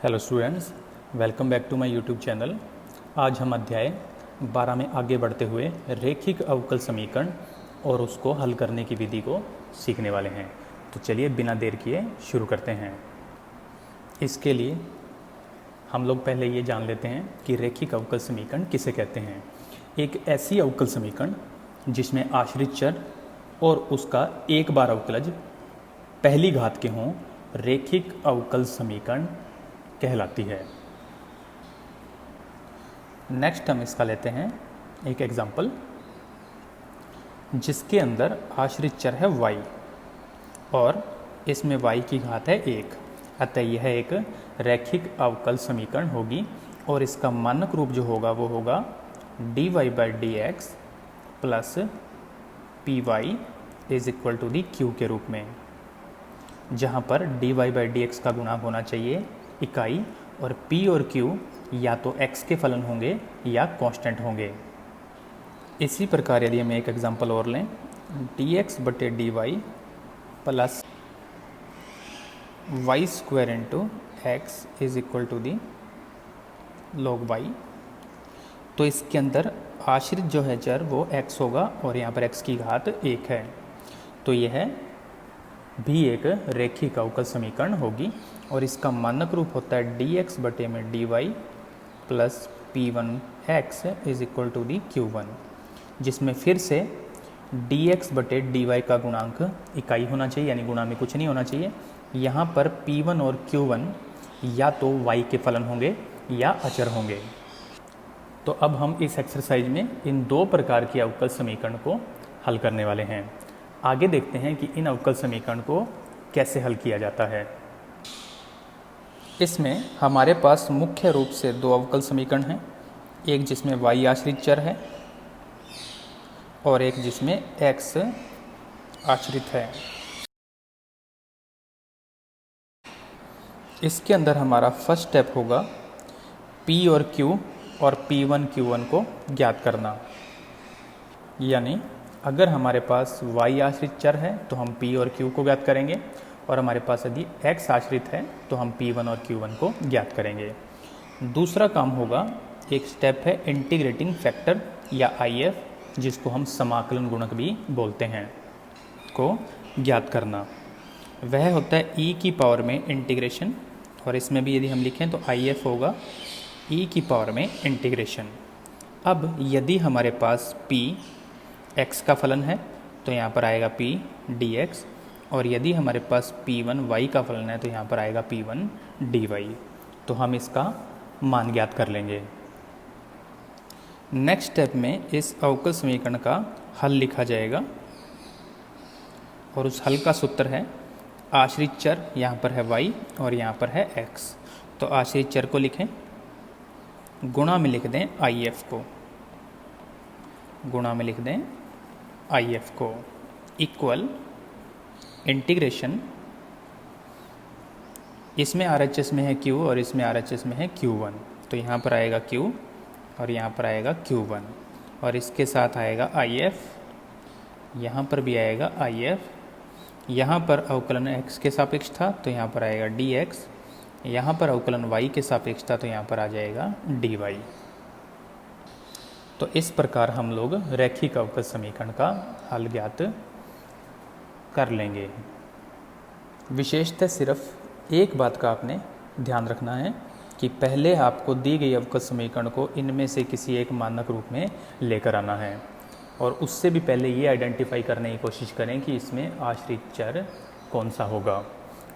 Hello students, welcome back to my YouTube channel. आज हम अध्याय 12 में आगे बढ़ते हुए रैखिक अवकल समीकरण और उसको हल करने की विधि को सीखने वाले हैं। तो चलिए बिना देर किए शुरू करते हैं। इसके लिए हम लोग पहले ये जान लेते हैं कि रैखिक अवकल समीकरण किसे कहते हैं। एक ऐसी अवकल समीकरण जिसमें आश्रित चर और उसका एक बार अवकलज पहली घात के हों रैखिक अवकल समीकरण कहलाती है। नेक्स्ट हम इसका लेते हैं एक एग्जाम्पल जिसके अंदर आश्रित चर है y और इसमें y की घात है 1। अतः यह एक रैखिक अवकल समीकरण होगी और इसका मानक रूप जो होगा वो होगा dy/dx plus py is equal to the q के रूप में, जहाँ पर dy/dx का गुणांक होना चाहिए इकाई और p और q या तो x के फलन होंगे या कांस्टेंट होंगे। इसी प्रकार यदि हम एक एग्जांपल और लें dx/dy plus y square into x is equal to the log y, तो इसके अंदर आश्रित जो है चर वो x होगा और यहाँ पर x की घात 1 है। तो यह भी एक रैखिक अवकल समीकरण होगी और इसका मानक रूप होता है dx में dy plus p1x is equal to the q1, जिसमें फिर से dx/dy का गुणांक इकाई होना चाहिए, यानी गुणा में कुछ नहीं होना चाहिए। यहाँ पर p1 और q1 या तो y के फलन होंगे या अचर होंगे। तो अब हम इस एक्सरसाइज में इन दो प्रकार की अवकल समीकरण को हल करने वाले हैं। आगे देखते हैं कि इन अवकल समीकरण को कैसे हल किया जाता है। इसमें हमारे पास मुख्य रूप से दो अवकल समीकरण हैं, एक जिसमें y आश्रित चर है और एक जिसमें x आश्रित है। इसके अंदर हमारा फर्स्ट स्टेप होगा p और q और p1 q1 को ज्ञात करना। यानी अगर हमारे पास y आश्रित चर है तो हम p और q को ज्ञात करेंगे और हमारे पास यदि x आश्रित है तो हम p1 और q1 को ज्ञात करेंगे। दूसरा काम होगा, एक स्टेप है इंटीग्रेटिंग फैक्टर या IF, जिसको हम समाकलन गुणक भी बोलते हैं, को ज्ञात करना। वह होता है e की पावर में इंटीग्रेशन, और इसमें भी यदि हम लिखें तो IF होगा e की पावर में इंटीग्रेशन। अब यदि हमारे पास p x का फलन है तो यहाँ पर आएगा p dx, और यदि हमारे पास p1 y का फलन है तो यहाँ पर आएगा p1 dy। तो हम इसका मान ज्ञात कर लेंगे। नेक्स्ट स्टेप में इस अवकल समीकरण का हल लिखा जाएगा और उस हल का सूत्र है आश्रित चर, यहाँ पर है y और यहाँ पर है x। तो आश्रित चर को लिखें, गुणा में लिख दें IF को, गुणा में लिख दें IF को, इक्वल इंटीग्रेशन, इसमें RHS में है Q और इसमें RHS में है Q1, तो यहाँ पर आएगा Q और यहाँ पर आएगा Q1 और इसके साथ आएगा IF, यहाँ पर भी आएगा IF। यहाँ पर अवकलन x के सापेक्ष था तो यहाँ पर आएगा dx, यहाँ पर अवकलन y के सापेक्ष था तो यहाँ पर आ जाएगा dy। तो इस प्रकार हम लोग रैखिक अवकल समीकरण का हल ज्ञात कर लेंगे। विशेषतः सिर्फ एक बात का आपने ध्यान रखना है कि पहले आपको दी गई अवकल समीकरण को इनमें से किसी एक मानक रूप में लेकर आना है, और उससे भी पहले ये आइडेंटिफाई करने की कोशिश करें कि इसमें आश्रित चर कौन सा होगा।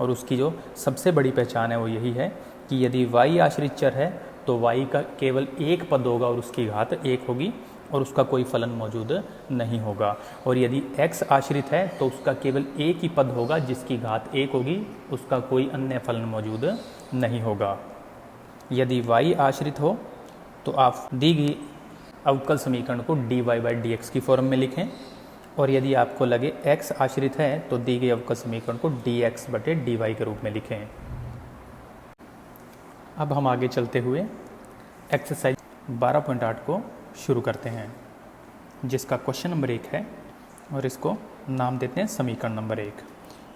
और उसकी जो सबसे बड़ी पहचान है वो यही है कि यदि y आश्रित चर है तो y का केवल एक पद होगा और उसकी घात 1 होगी और उसका कोई फलन मौजूद नहीं होगा। और यदि x आश्रित है तो उसका केवल एक ही पद होगा जिसकी घात 1 होगी, उसका कोई अन्य फलन मौजूद नहीं होगा। यदि y आश्रित हो तो आप दी गई अवकल समीकरण को dy/dx की फॉर्म में लिखें, और यदि आपको लगे x आश्रित है तो दी गई अवकल समीकरण को dx/dy के रूप में लिखें। अब हम आगे चलते हुए एक्सरसाइज 12.8 को शुरू करते हैं, जिसका क्वेश्चन नंबर 1 है और इसको नाम देते हैं समीकरण नंबर 1।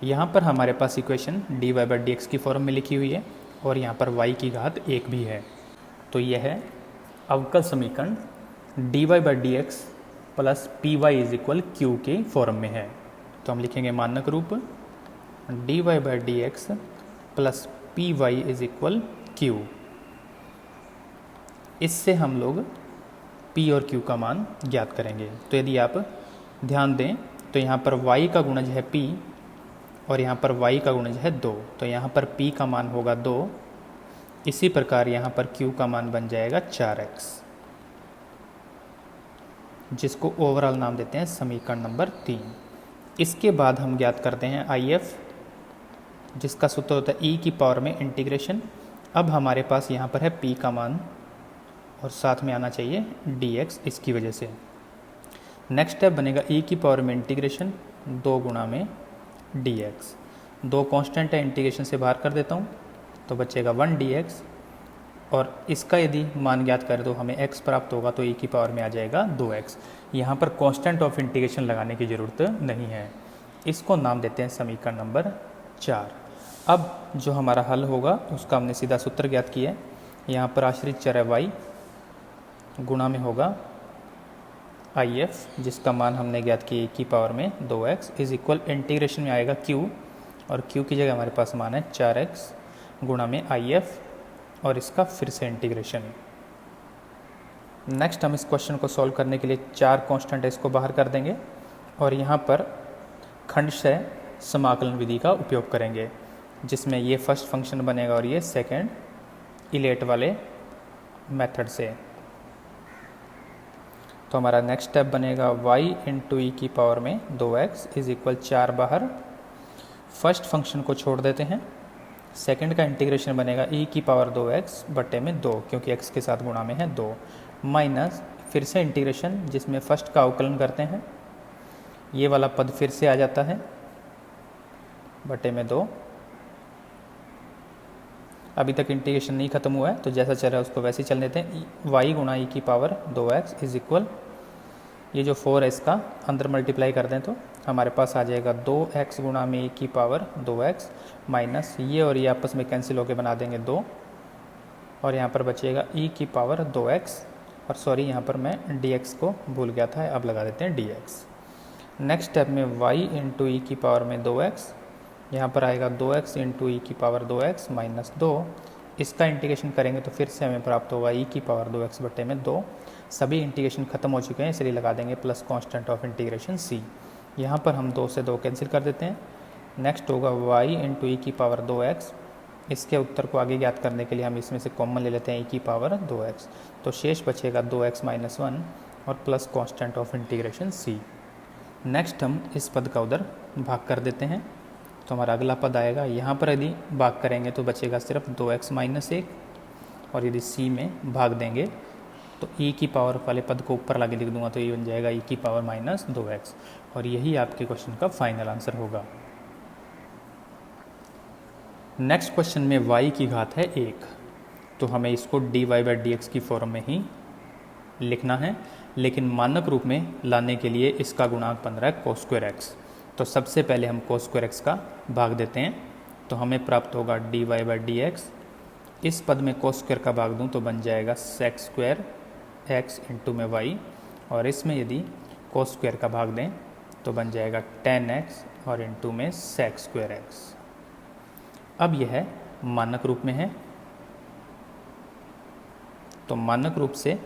यहाँ पर हमारे पास इक्वेशन dy/dx की फॉर्म में लिखी हुई है और यहाँ पर y की घात 1 भी है। तो यह है अवकल समीकरण dy by d x plus p y is equal q के फॉर्म में है। तो हम लिखेंगे मानक रूप dy by d x plus p y is equal q. इससे हम लोग p और q का मान ज्ञात करेंगे। तो यदि आप ध्यान दें तो यहाँ पर y का गुणज है p और यहाँ पर y का गुणज है 2, तो यहाँ पर p का मान होगा 2। इसी प्रकार यहाँ पर q का मान बन जाएगा 4x, जिसको ओवरऑल नाम देते हैं समीकरण नंबर 3। इसके बाद हम ज्ञात करते हैं IF, जिसका सूत्र होता है e की पावर में इंटीग्रेशन। अब हमारे पास यहाँ पर है p का मान और साथ में आना चाहिए dx, इसकी वजह से। नेक्स्ट स्टेप बनेगा e की पावर में इंटीग्रेशन 2 गुणा में dx। 2 कांस्टेंट है, इंटीग्रेशन से बाहर कर देता हूँ तो बचेगा 1 dx, और इसका यदि मान ज्ञात करें तो हमें x प्राप्त होगा, तो e की पावर में आ जाएगा 2x। यहाँ पर कांस्टेंट ऑफ इंटीग्रेशन लगाने की ज़रूरत नहीं है। इसको नाम देते हैं समीकरण नंबर 4। अब जो हमारा हल होगा उसका हमने सीधा सूत्र ज्ञात किया है। यहाँ पर आश्रित चर है y, गुणा में होगा IF, जिसका मान हमने ज्ञात किया e की पावर में 2x इज इक्वल इंटीग्रेशन में आएगा q, और q की जगह हमारे पास मान है 4x गुणा में IF, और इसका फिर से इंटीग्रेशन। नेक्स्ट हम इस क्वेश्चन को सॉल्व करने के लिए 4 कांस्टेंट है, इसको बाहर कर देंगे और यहाँ पर खंडशः समाकलन विधि का उपयोग करेंगे, जिसमें ये फर्स्ट फंक्शन बनेगा और ये सेकेंड इलेट वाले मेथड से। तो हमारा नेक्स्ट स्टेप बनेगा y इंटू ई की पावर में 2x इज इक्वल 4 बाहर। फर्स्ट फंक्शन को छोड़ देते हैं, सेकंड का इंटीग्रेशन बनेगा e की पावर 2x बटे में 2, क्योंकि x के साथ गुणा में है 2, माइनस फिर से इंटीग्रेशन जिसमें फर्स्ट का अवकलन करते हैं, ये वाला पद फिर से आ जाता है बटे में 2। अभी तक इंटीग्रेशन नहीं खत्म हुआ है, तो जैसा चल रहा है उसको वैसे ही चल देते हैं। y गुणा ई की पावर 2x इज इक्वल, ये जो 4 है इसका अंदर मल्टीप्लाई कर दें तो हमारे पास आ जाएगा 2x गुणा में ई की पावर 2x, माइनस ये और ये आपस में कैंसिल होकर बना देंगे 2, और यहाँ पर बचेगा ई की पावर 2x, और सॉरी यहाँ पर मैं dx को भूल गया था, अब लगा देते हैं dx। नेक्स्ट स्टेप में y इंटू ई की पावर में 2x, यहाँ पर आएगा 2x इंटू ई की पावर 2x माइनस 2। इसका इंटीग्रेशन करेंगे तो फिर से हमें प्राप्त होगा ई की पावर 2x बटे में 2। सभी इंटीग्रेशन खत्म हो चुके हैं, इसलिए लगा देंगे plus constant of integration c। यहाँ पर हम 2 से 2 कैंसिल कर देते हैं। नेक्स्ट होगा y इंटू ई की पावर 2x। इसके उत्तर को आगे ज्ञात करने के लिए हम इसमें से कॉमन ले लेते हैं ई की पावर 2x, तो शेष बचेगा 2x माइनस 1 और plus constant of integration c। Next हम इस पद का उधर भाग कर देते हैं, तो हमारा अगला पद आएगा। यहाँ पर यदि भाग करेंगे तो बचेगा सिर्फ 2x माइनस 1, और यदि c में भाग देंगे तो e की पावर वाले पद को ऊपर लाके लिख दूंगा, तो ये बन जाएगा e की पावर माइनस 2x, और यही आपके क्वेश्चन का फाइनल आंसर होगा। नेक्स्ट क्वेश्चन में y की घात है 1, तो हमें इसको dy बाई dx की फॉर्म में ही लिखना है, लेकिन मानक रूप में लाने के लिए इसका गुणांक बन रहा है cos स्क्वायर x। तो सबसे पहले हम cos स्क्वायर x का भाग देते हैं, तो हमें प्राप्त होगा dy बाई dx। इस पद में cos स्क्वायर का भाग दूं तो बन जाएगा sec स्क्वायर x इंटू में y, और इसमें यदि cos स्क्वायर का भाग दें तो बन जाएगा tan x और इंटू में sec स्क्वायर x। अब यह मानक रूप में है, तो मानक रूप से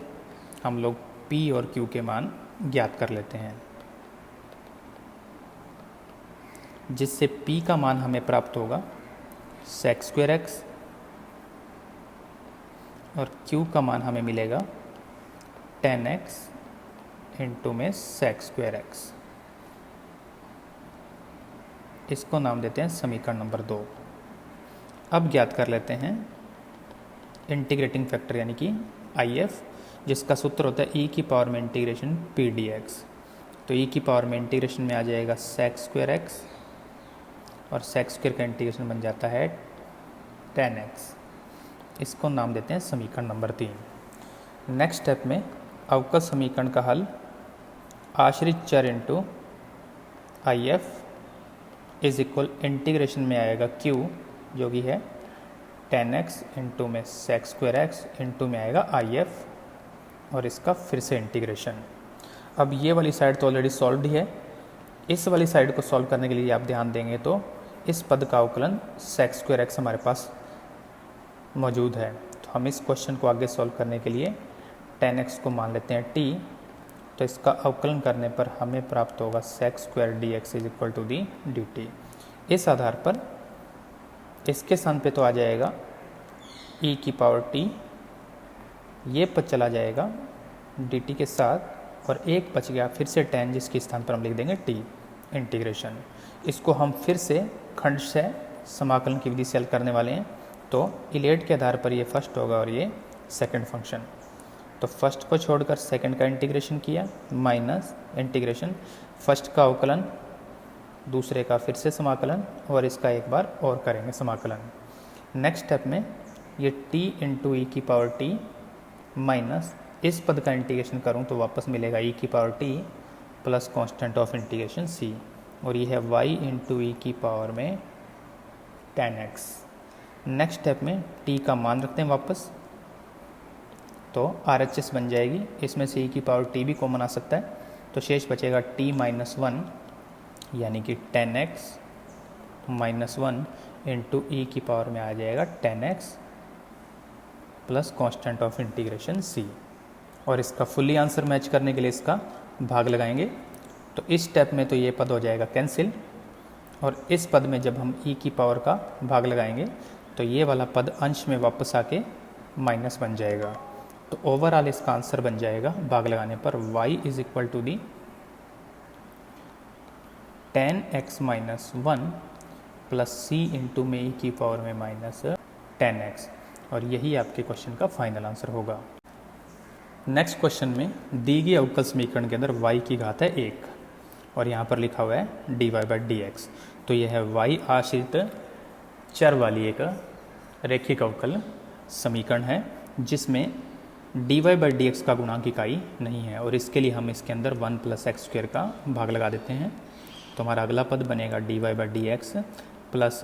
हम लोग p और q के मान ज्ञात कर लेते हैं, जिससे p का मान हमें प्राप्त होगा sec स्क्वायर x, और q का मान हमें मिलेगा tan x इंटू में sec स्क्वायर x। इसको नाम देते हैं समीकरण नंबर 2। अब ज्ञात कर लेते हैं इंटीग्रेटिंग फैक्टर यानी कि IF, जिसका सूत्र होता है e की पावर में इंटीग्रेशन p dx। तो e की पावर में इंटीग्रेशन में आ जाएगा sec स्क्वायर x, और sec स्क्वायर का इंटीग्रेशन बन जाता है tan x। इसको नाम देते हैं समीकरण नंबर 3। नेक्स्ट स्टेप में अवकल समीकरण का हल आश्रित चर into IF is equal integration में आएगा q, जो कि है 10x इंटू में सेक स्क्वायर एक्स इंटू में आएगा IF और इसका फिर से इंटीग्रेशन। अब ये वाली साइड तो ऑलरेडी सॉल्व ही है, इस वाली साइड को सॉल्व करने के लिए आप ध्यान देंगे तो इस पद का अवकलन सेक स्क्वायर एक्स हमारे पास मौजूद है। तो हम इस क्वेश्चन को आगे सॉल्व करने के लिए 10x को मान लेते हैं t, तो इसका अवकलन करने पर हमें प्राप्त होगा sec square d x is equal to the d t. इस आधार पर इसके स्थान पे तो आ जाएगा e की पावर t, ये पद चला जाएगा dt के साथ और एक बच गया फिर से tan, जिसके स्थान पर हम लिख देंगे t इंटीग्रेशन। इसको हम फिर से खंड से समाकलन की विधि से हल करने वाले हैं, तो इलेट के आधार पर ये फर्स्ट होगा और ये सेकंड फंक्शन। तो फर्स्ट को छोड़कर सेकंड का इंटीग्रेशन किया माइनस इंटीग्रेशन फर्स्ट का अवकलन, दूसरे का फिर से समाकलन और इसका एक बार और करेंगे समाकलन। नेक्स्ट स्टेप में ये t इंटू ई की पावर t माइनस इस पद का इंटीग्रेशन करूँ तो वापस मिलेगा e की power t plus constant of integration c, और ये है y इंटू ई की पावर में 10x। नेक्स्ट स्टेप में t का मान रखते हैं वापस, तो RHS बन जाएगी, इसमें से e की पावर t भी कॉमन आ सकता है, तो शेष बचेगा t माइनस 1 यानी कि 10x माइनस 1 इंटू ई की पावर में आ जाएगा 10x plus constant of integration c, और इसका फुल्ली आंसर मैच करने के लिए इसका भाग लगाएंगे। तो इस स्टेप में तो ये पद हो जाएगा कैंसिल, और इस पद में जब हम e की पावर का भाग लगाएंगे तो ये वाला पद अंश में वापस आके माइनस बन जाएगा। तो ओवरऑल इसका आंसर बन जाएगा भाग लगाने पर y is equal to the 10x minus 1 plus c into में e की पावर में माइनस 10x, और यही आपके क्वेश्चन का फाइनल आंसर होगा। नेक्स्ट क्वेश्चन में दी गई अवकल समीकरण के अंदर y की घात है 1 और यहाँ पर लिखा हुआ है dy बाई डी एक्स। तो यह है y आश्रित चर वाली एक रैखिक अवकल समीकरण है जिसमें dy बाई डी एक्स का गुणांक इकाई नहीं है, और इसके लिए हम इसके अंदर 1 प्लस एक्स स्क्वायर का भाग लगा देते हैं। तो हमारा अगला पद बनेगा dy by d x plus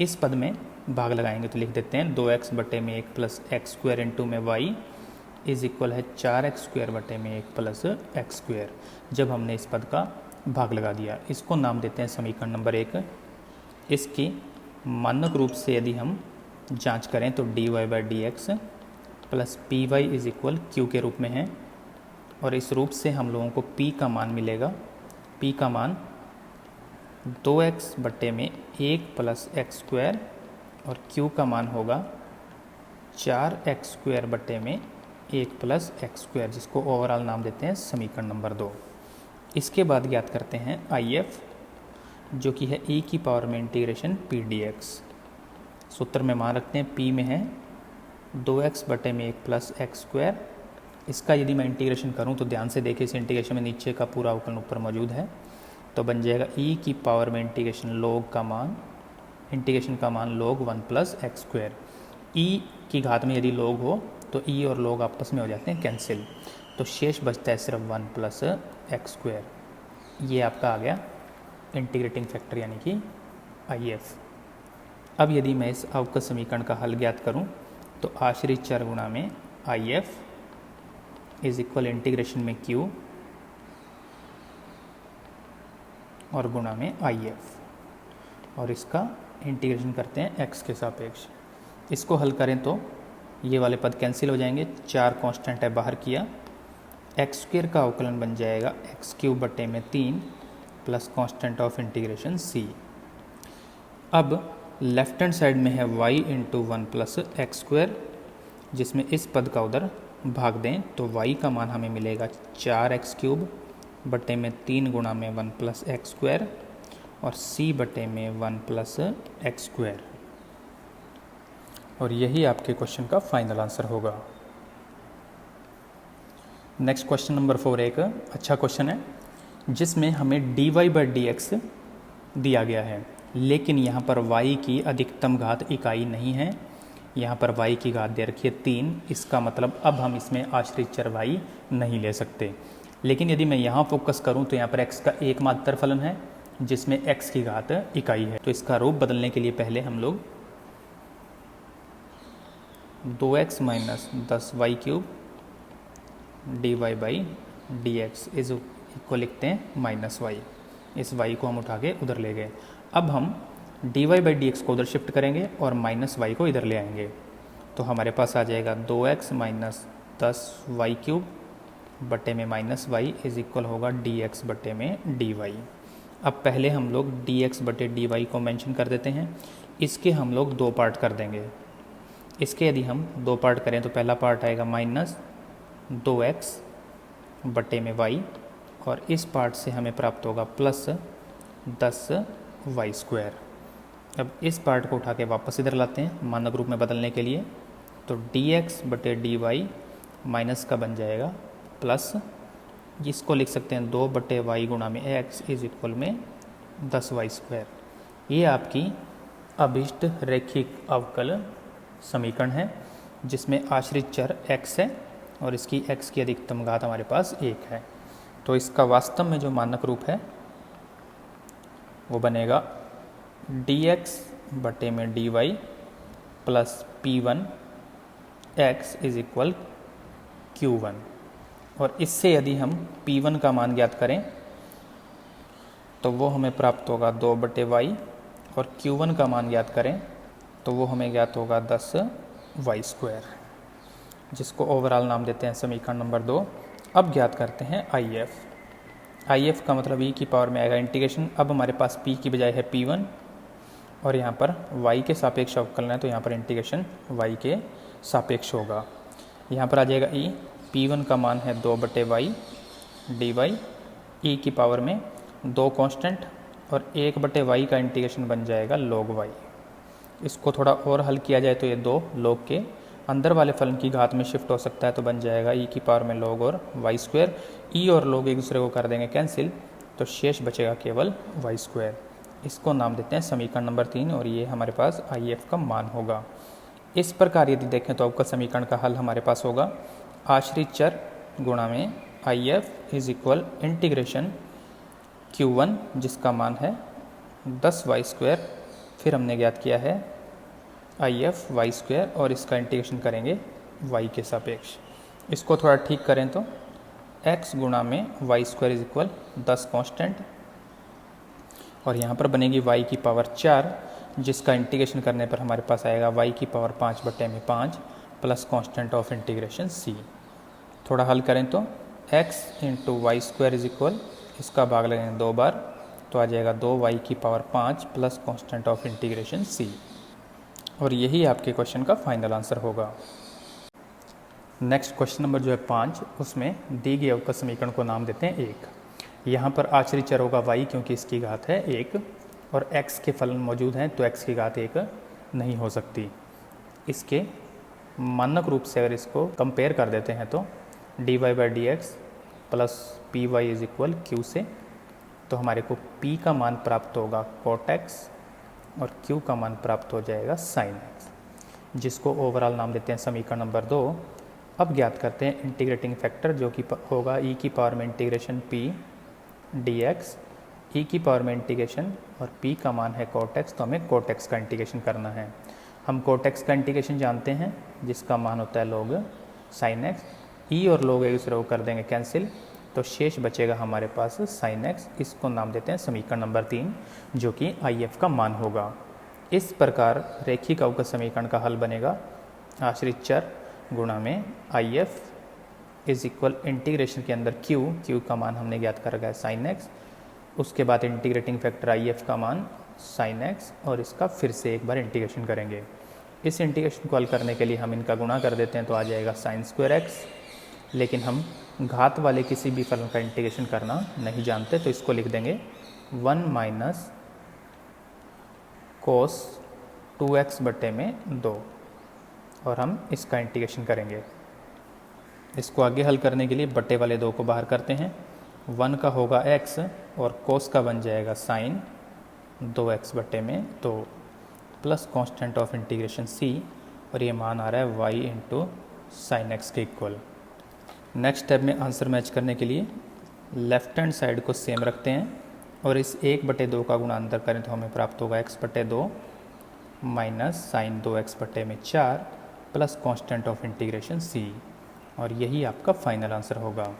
इस पद में भाग लगाएंगे तो लिख देते हैं 2x बटे में 1 प्लस एक्स स्क्वायर इंटू में y इज इक्वल है 4x स्क्वायर बटे में 1 प्लस एक्स स्क्वायर। जब हमने इस पद का भाग लगा दिया, इसको नाम देते हैं समीकरण नंबर 1। इसकी मानक रूप से यदि हम जांच करें तो dy by d x plus p y is equal q के रूप में है, और इस रूप से हम लोगों को p का मान मिलेगा। p का मान 2x बटे में 1 प्लस एक्स स्क्वायर और q का मान होगा 4x स्क्वायर बटे में 1 प्लस एक्स स्क्वायर, जिसको ओवरऑल नाम देते हैं समीकरण नंबर 2। इसके बाद ज्ञात करते हैं IF, जो कि है e की पावर में इंटीग्रेशन p dx। सूत्र में मान रखते हैं p में है 2x बटे में 1 प्लस एक्स स्क्वायर। इसका यदि मैं इंटीग्रेशन करूं तो ध्यान से देखिए, इस इंटीग्रेशन में नीचे का पूरा अवकलन ऊपर मौजूद है, तो बन जाएगा e की पावर में इंटीग्रेशन लॉग का मान, इंटीग्रेशन का मान log 1 plus x square. e की घात में यदि log हो तो e और log आपस में हो जाते हैं कैंसिल, तो शेष बचता है सिर्फ 1 प्लस एक्स स्क्वायर। ये आपका आ गया इंटीग्रेटिंग फैक्टर यानी कि IF। अब यदि मैं इस अवकल समीकरण का हल ज्ञात करूं तो आश्रित चर गुणा में IF इज इक्वल इंटीग्रेशन में Q और गुणा में IF, और इसका इंटीग्रेशन करते हैं x के सापेक्ष। इसको हल करें तो ये वाले पद कैंसिल हो जाएंगे, 4 कांस्टेंट है बाहर किया, एक्स स्क्वायर का अवकलन बन जाएगा एक्स क्यूब बटे में 3 plus constant of integration c। अब लेफ्ट हैंड साइड में है y into 1 plus x square, जिसमें इस पद का उधर भाग दें तो y का मान हमें मिलेगा 4x क्यूब बटे में 3 गुणा में 1 प्लस एक्स स्क्वायर और c बटे में 1 प्लस एक्स स्क्वायर, और यही आपके क्वेश्चन का फाइनल आंसर होगा। नेक्स्ट क्वेश्चन नंबर 4 एक अच्छा क्वेश्चन है जिसमें हमें dy बाई डी एक्स दिया गया है, लेकिन यहाँ पर y की अधिकतम घात इकाई नहीं है। यहाँ पर y की घात दे रखी है 3, इसका मतलब अब हम इसमें आश्रित चर y नहीं ले सकते। लेकिन यदि मैं यहाँ फोकस करूँ तो यहाँ पर x का एकमात्र फलन है जिसमें x की घात इकाई है, तो इसका रूप बदलने के लिए पहले हम लोग 2x minus 10y³ dy/dx is equal लिखते हैं -y। इस y को हम उठा के उधर ले गए। अब हम dy/dx को उधर शिफ्ट करेंगे और -y को इधर ले आएंगे, तो हमारे पास आ जाएगा 2x माइनस 10y³ बटे में -y इज इक्वल होगा dx बटे में dy। अब पहले हम लोग dx बटे dy को मेंशन कर देते हैं। इसके हम लोग 2 पार्ट कर देंगे। इसके यदि हम 2 पार्ट करें तो पहला पार्ट आएगा -2x बटे में y, और इस पार्ट से हमें प्राप्त होगा +10y²। अब इस पार्ट को उठा के वापस इधर लाते हैं मानक रूप में बदलने के लिए, तो dx बटे dy माइनस का बन जाएगा प्लस, जिसको लिख सकते हैं 2 बटे y गुणा में x इज इक्वल में 10y²। ये आपकी अभिष्ट रैखिक अवकल समीकरण है जिसमें आश्रित चर x है और इसकी x की अधिकतम घात हमारे पास 1 है। तो इसका वास्तव में जो मानक रूप है वो बनेगा dx बटे में dy plus p1 x is equal q1। और इससे यदि हम p1 का मान ज्ञात करें तो वो हमें प्राप्त होगा 2 बटे y, और q1 का मान ज्ञात करें तो वो हमें ज्ञात होगा 10y², जिसको ओवरऑल नाम देते हैं समीकरण नंबर 2। अब ज्ञात करते हैं IF का मतलब e की पावर में आएगा इंटीग्रेशन। अब हमारे पास p की बजाय है p1 और यहाँ पर y के सापेक्ष अवकलन है, तो यहाँ पर इंटीग्रेशन y के सापेक्ष होगा। यहाँ पर आ जाएगा e, p1 का मान है 2 बटे y dy, e की पावर में 2 कांस्टेंट और 1 बटे y का इंटीग्रेशन बन जाएगा log y। इसको थोड़ा और हल किया जाए तो ये 2 log के अंदर वाले फलन की घात में शिफ्ट हो सकता है, तो बन जाएगा e की पावर में log और y²। e और log एक दूसरे को कर देंगे कैंसिल, तो शेष बचेगा केवल y²। इसको नाम देते हैं समीकरण नंबर 3 और ये हमारे पास IF का मान होगा। इस प्रकार यदि देखें तो आपका समीकरण का हल हमारे पास होगा आश्रित चर गुणा में IF is equal integration q1 जिसका मान है 10y², फिर हमने ज्ञात किया है IF y² और इसका इंटीग्रेशन करेंगे y के सापेक्ष। इसको थोड़ा ठीक करें तो x गुणा में y² इज इक्वल 10 कांस्टेंट, और यहाँ पर बनेगी y की पावर 4 जिसका इंटीग्रेशन करने पर हमारे पास आएगा y की पावर 5 बटे में 5 plus constant of integration c। थोड़ा हल करें तो x into y² is equal, इसका भाग लगेंगे 2 बार, तो आ जाएगा 2y की power 5 plus constant of integration c। और यही आपके क्वेश्चन का फाइनल आंसर होगा। नेक्स्ट क्वेश्चन नंबर जो है 5, उसमें दी गई अवकल समीकरण को नाम देते हैं 1। यहाँ पर आश्रित चर होगा y क्योंकि इसकी घात है 1 और x के फलन मौजूद हैं, तो x की घात 1 नहीं हो सकती। इसके मानक रूप से अगर इसको कंपेयर कर देते हैं तो dy/dx plus py is equal q से, तो हमारे को p का मान प्राप्त होगा cot x और q का मान प्राप्त हो जाएगा sin x, जिसको ओवरऑल नाम देते हैं समीकरण नंबर 2। अब ज्ञात करते हैं इंटीग्रेटिंग फैक्टर जो कि होगा e की पावर में इंटीग्रेशन p dx, e की पावर में इंटीग्रेशन और p का मान है cot x, तो हमें cot x का इंटीग्रेशन करना है। हम cot x का इंटीग्रेशन जानते हैं जिसका मान होता है log sin x, e और log एक दूसरे को कर देंगे कैंसिल, तो शेष बचेगा हमारे पास sin x। इसको नाम देते हैं समीकरण नंबर 3 जो कि IF का मान होगा। इस प्रकार रैखिक अवकल समीकरण का हल बनेगा आश्रित चर गुणा में IF इज इक्वल इंटीग्रेशन के अंदर q का मान हमने ज्ञात कर रखा है sin x, उसके बाद इंटीग्रेटिंग फैक्टर IF का मान sin x और इसका फिर से एक बार इंटीग्रेशन करेंगे। इस इंटीग्रेशन को हल करने के लिए हम इनका गुणा कर देते हैं, तो आ जाएगा sin²x, लेकिन हम घात वाले किसी भी फलन का इंटीग्रेशन करना नहीं जानते, तो इसको लिख देंगे 1 माइनस कोस 2x बटे में 2, और हम इसका इंटीग्रेशन करेंगे। इसको आगे हल करने के लिए बटे वाले 2 को बाहर करते हैं, 1 का होगा x और कोस का बन जाएगा साइन 2x बटे में 2 plus constant of integration c, और ये मान आ रहा है y इंटू साइन x के इक्वल। नेक्स्ट स्टेप में आंसर मैच करने के लिए लेफ्ट हैंड साइड को सेम रखते हैं और इस 1/2 का गुणा अंदर करें तो हमें प्राप्त होगा x/2 माइनस साइन 2x बटे में 4 plus constant of integration c, और यही आपका फाइनल आंसर होगा।